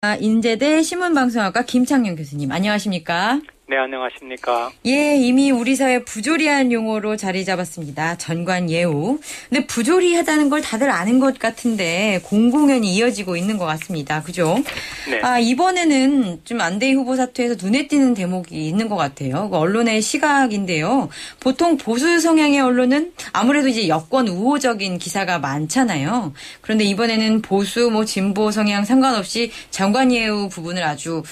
인제대 신문방송학과 김창녕 교수님, 안녕하십니까? 네, 안녕하십니까? 예, 이미 우리 사회 부조리한 용어로 자리 잡았습니다. 전관예우. 근데 부조리하다는 걸 다들 아는 것 같은데 공공연히 이어지고 있는 것 같습니다. 그죠? 네. 이번에는 좀 안대희 후보 사퇴에서 눈에 띄는 대목이 있는 것 같아요. 그 언론의 시각인데요. 보통 보수 성향의 언론은 아무래도 이제 여권 우호적인 기사가 많잖아요. 그런데 이번에는 보수, 진보 성향 상관없이 전관예우 부분을 아주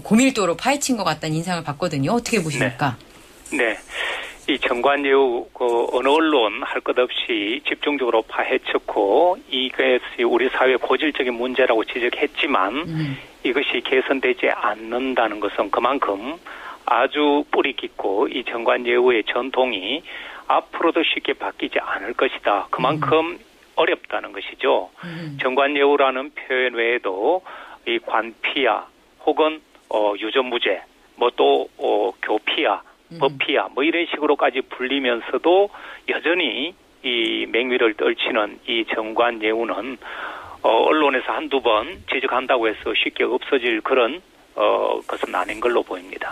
고밀도로 파헤친 것 같다는 인상을 받거든요. 어떻게 보십니까? 네. 이 전관예우 어느 언론 할 것 없이 집중적으로 파헤쳤고 이것이 우리 사회 고질적인 문제라고 지적했지만 이것이 개선되지 않는다는 것은 그만큼 아주 뿌리 깊고 이 전관예우의 전통이 앞으로도 쉽게 바뀌지 않을 것이다. 그만큼 어렵다는 것이죠. 전관예우라는 표현 외에도 이 관피야 혹은 유전무죄 또 교피야, 법피야 이런 식으로까지 불리면서도 여전히 이 맹위를 떨치는 이 전관예우는 언론에서 한두 번 지적한다고 해서 쉽게 없어질 그런 것은 아닌 걸로 보입니다.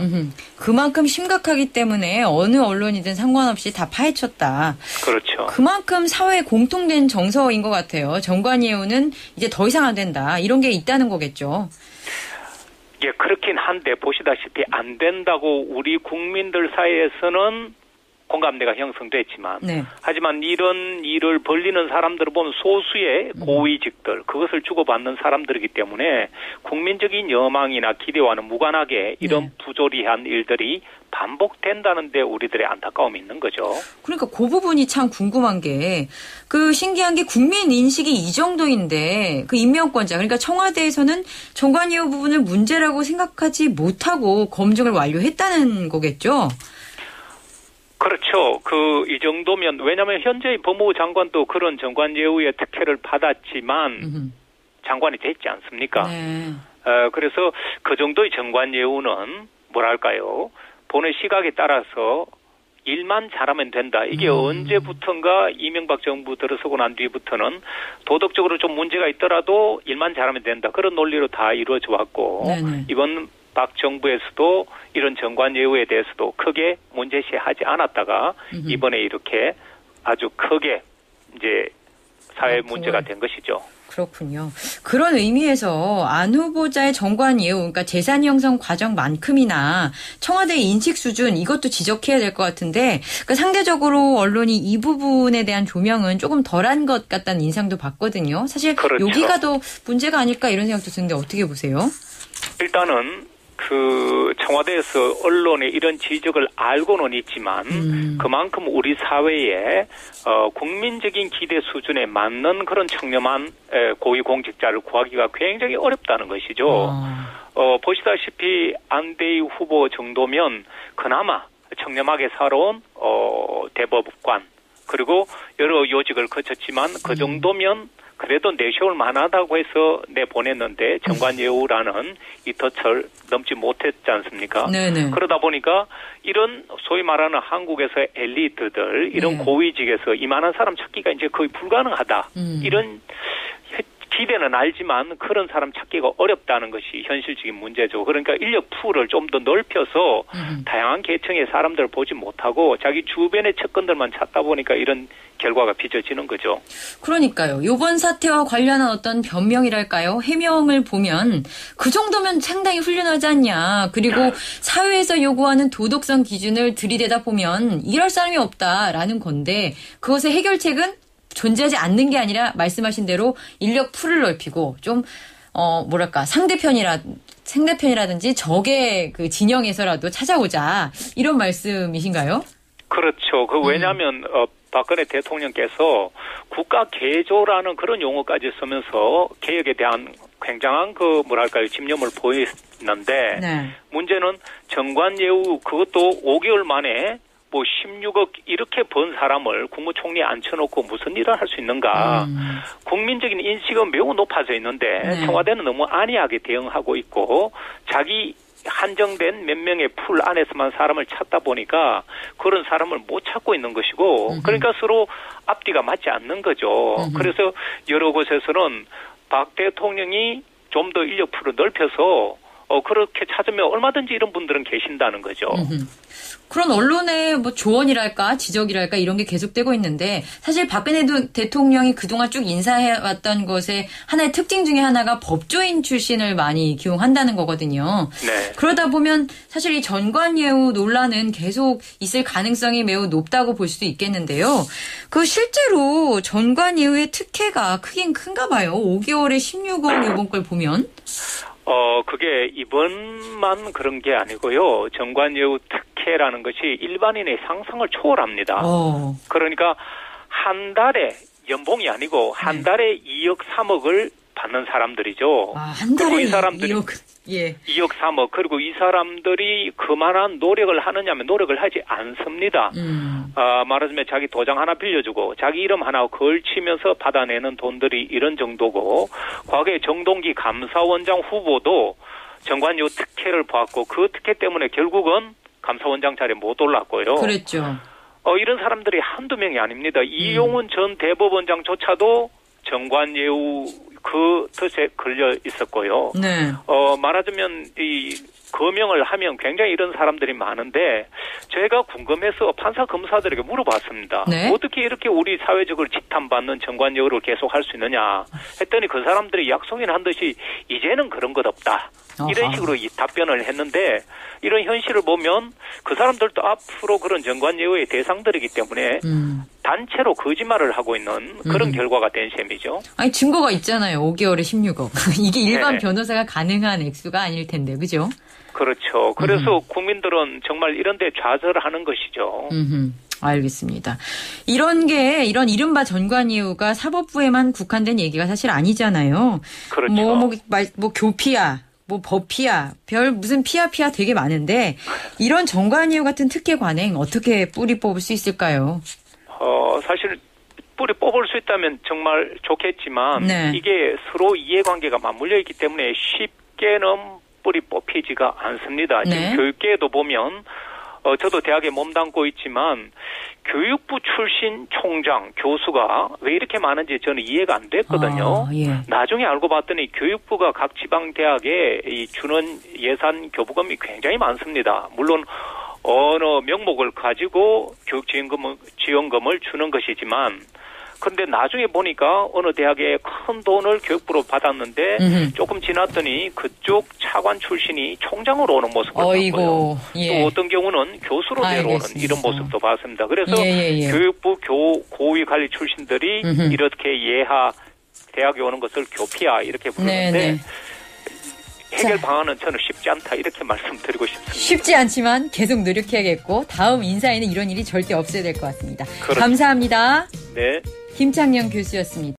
그만큼 심각하기 때문에 어느 언론이든 상관없이 다 파헤쳤다. 그렇죠. 그만큼 사회에 공통된 정서인 것 같아요. 전관예우는 이제 더 이상 안 된다. 이런 게 있다는 거겠죠. 예, 그렇긴 한데 보시다시피 안 된다고 우리 국민들 사이에서는 공감대가 형성됐지만 네. 하지만 이런 일을 벌리는 사람들을 보면 소수의 고위직들 그것을 주고받는 사람들이기 때문에 국민적인 여망이나 기대와는 무관하게 이런 부조리한 일들이 반복된다는데 우리들의 안타까움이 있는 거죠. 그러니까 그 부분이 참 궁금한 게 신기한 게 국민 인식이 이 정도인데 그 임명권자 그러니까 청와대에서는 전관예우 부분을 문제라고 생각하지 못하고 검증을 완료했다는 거겠죠. 그렇죠. 이 정도면, 왜냐하면 현재의 법무부 장관도 그런 전관예우의 특혜를 받았지만, 장관이 됐지 않습니까? 네. 그래서 그 정도의 전관예우는, 보는 시각에 따라서 일만 잘하면 된다. 이게 언제부턴가 이명박 정부 들어서고 난 뒤부터는 도덕적으로 좀 문제가 있더라도 일만 잘하면 된다. 그런 논리로 다 이루어져 왔고, 네네. 이번 박 정부에서도 이런 전관예우에 대해서도 크게 문제시하지 않았다가 이번에 이렇게 아주 크게 이제 사회 문제가 된 것이죠. 그렇군요. 그런 의미에서 안 후보자의 전관예우, 그러니까 재산 형성 과정만큼이나 청와대의 인식 수준 이것도 지적해야 될 것 같은데 그러니까 상대적으로 언론이 이 부분에 대한 조명은 조금 덜한 것 같다는 인상도 받거든요. 사실 그렇죠. 여기가 더 문제가 아닐까 이런 생각도 드는데 어떻게 보세요? 일단은 청와대에서 언론의 이런 지적을 알고는 있지만 그만큼 우리 사회에 국민적인 기대 수준에 맞는 그런 청렴한 고위공직자를 구하기가 굉장히 어렵다는 것이죠. 보시다시피 안대희 후보 정도면 그나마 청렴하게 살아온 대법관 그리고 여러 요직을 거쳤지만 그 정도면 그래도 내세울 만하다고 해서 내보냈는데 전관예우라는 이 덫을 넘지 못했지 않습니까? 네네. 그러다 보니까 이런 소위 말하는 한국에서의 엘리트들 이런 고위직에서 이만한 사람 찾기가 이제 거의 불가능하다. 이런 기대는 알지만 그런 사람 찾기가 어렵다는 것이 현실적인 문제죠. 그러니까 인력 풀을 좀 더 넓혀서 다양한 계층의 사람들을 보지 못하고 자기 주변의 측근들만 찾다 보니까 이런 결과가 빚어지는 거죠. 그러니까요. 이번 사태와 관련한 어떤 변명이랄까요? 해명을 보면 그 정도면 상당히 훌륭하지 않냐. 그리고 사회에서 요구하는 도덕성 기준을 들이대다 보면 이럴 사람이 없다라는 건데 그것의 해결책은 존재하지 않는 게 아니라 말씀하신 대로 인력 풀을 넓히고 좀 상대편이라든지 적의 그 진영에서라도 찾아오자 이런 말씀이신가요? 그렇죠. 왜냐하면 박근혜 대통령께서 국가 개조라는 그런 용어까지 쓰면서 개혁에 대한 굉장한 집념을 보였는데 네. 문제는 전관예우 그것도 5개월 만에 16억 이렇게 번 사람을 국무총리에 앉혀놓고 무슨 일을 할 수 있는가. 국민적인 인식은 매우 높아져 있는데 청와대는 너무 안이하게 대응하고 있고 자기 한정된 몇 명의 풀 안에서만 사람을 찾다 보니까 그런 사람을 못 찾고 있는 것이고 그러니까 서로 앞뒤가 맞지 않는 거죠. 그래서 여러 곳에서는 박 대통령이 좀 더 인력 풀을 넓혀서 그렇게 찾으면 얼마든지 이런 분들은 계신다는 거죠. 그런 언론의 뭐 조언이랄까 지적이랄까 이런 게 계속되고 있는데 사실 박근혜 대통령이 그동안 쭉 인사해왔던 것의 하나의 특징 중에 하나가 법조인 출신을 많이 기용한다는 거거든요. 네. 그러다 보면 사실 이 전관예우 논란은 계속 있을 가능성이 매우 높다고 볼 수도 있겠는데요. 그 실제로 전관예우의 특혜가 크긴 큰가 봐요. 5개월에 16억 이번 걸 보면. 그게 이번만 그런 게 아니고요. 전관예우 특혜라는 것이 일반인의 상상을 초월합니다. 그러니까 한 달에 연봉이 아니고 한 달에 2억 3억을 받는 사람들이죠. 한 달에 2억. 예. 2억 3억. 그리고 이 사람들이 그만한 노력을 하느냐면 노력을 하지 않습니다. 말하자면 자기 도장 하나 빌려주고 자기 이름 하나 걸치면서 받아내는 돈들이 이런 정도고 과거에 정동기 감사원장 후보도 전관예우 특혜를 받고 그 특혜 때문에 결국은 감사원장 자리에 못 올랐고요. 그랬죠. 이런 사람들이 한두 명이 아닙니다. 이용훈 전 대법원장조차도 전관예우 그 뜻에 걸려 있었고요. 네. 말하자면 이 거명을 하면 굉장히 이런 사람들이 많은데 저희가 궁금해서 판사 검사들에게 물어봤습니다. 네? 어떻게 이렇게 우리 사회적으로 지탄받는 전관예우를 계속 할 수 있느냐 했더니 그 사람들이 약속이나 한 듯이 이제는 그런 것 없다. 이런 식으로 이 답변을 했는데 이런 현실을 보면 그 사람들도 앞으로 그런 전관예우의 대상들이기 때문에 단체로 거짓말을 하고 있는 그런 결과가 된 셈이죠. 아니 증거가 있잖아요. 5개월에 16억. 이게 일반 네. 변호사가 가능한 액수가 아닐 텐데. 그죠? 그렇죠. 그래서 국민들은 정말 이런 데 좌절하는 것이죠. 알겠습니다. 이런 이른바 전관예우가 사법부에만 국한된 얘기가 사실 아니잖아요. 그렇죠. 뭐 교피야, 뭐 법피야, 무슨 피야 되게 많은데 이런 전관예우 같은 특혜 관행 어떻게 뿌리 뽑을 수 있을까요? 사실 뿌리 뽑을 수 있다면 정말 좋겠지만 네. 이게 서로 이해관계가 맞물려 있기 때문에 쉽게는 뿌리 뽑히지가 않습니다. 네. 지금 교육계에도 보면 저도 대학에 몸담고 있지만 교육부 출신 총장, 교수가 왜 이렇게 많은지 저는 이해가 안 됐거든요. 예. 나중에 알고 봤더니 교육부가 각 지방대학에 주는 예산 교부금이 굉장히 많습니다. 물론 어느 명목을 가지고 교육지원금을 주는 것이지만 그런데 나중에 보니까 어느 대학에 큰 돈을 교육부로 받았는데 조금 지났더니 그쪽 차관 출신이 총장으로 오는 모습을 봤고요. 예. 또 어떤 경우는 교수로 내려오는 이런 모습도 봤습니다. 그래서 교육부 교고위 관리 출신들이 이렇게 예하 대학에 오는 것을 교피야 이렇게 부르는데 해결 방안은 저는 쉽지 않다 이렇게 말씀드리고 싶습니다. 쉽지 않지만 계속 노력해야겠고 다음 인사에는 이런 일이 절대 없어야 될 것 같습니다. 그렇죠. 감사합니다. 네. 김창녕 교수였습니다.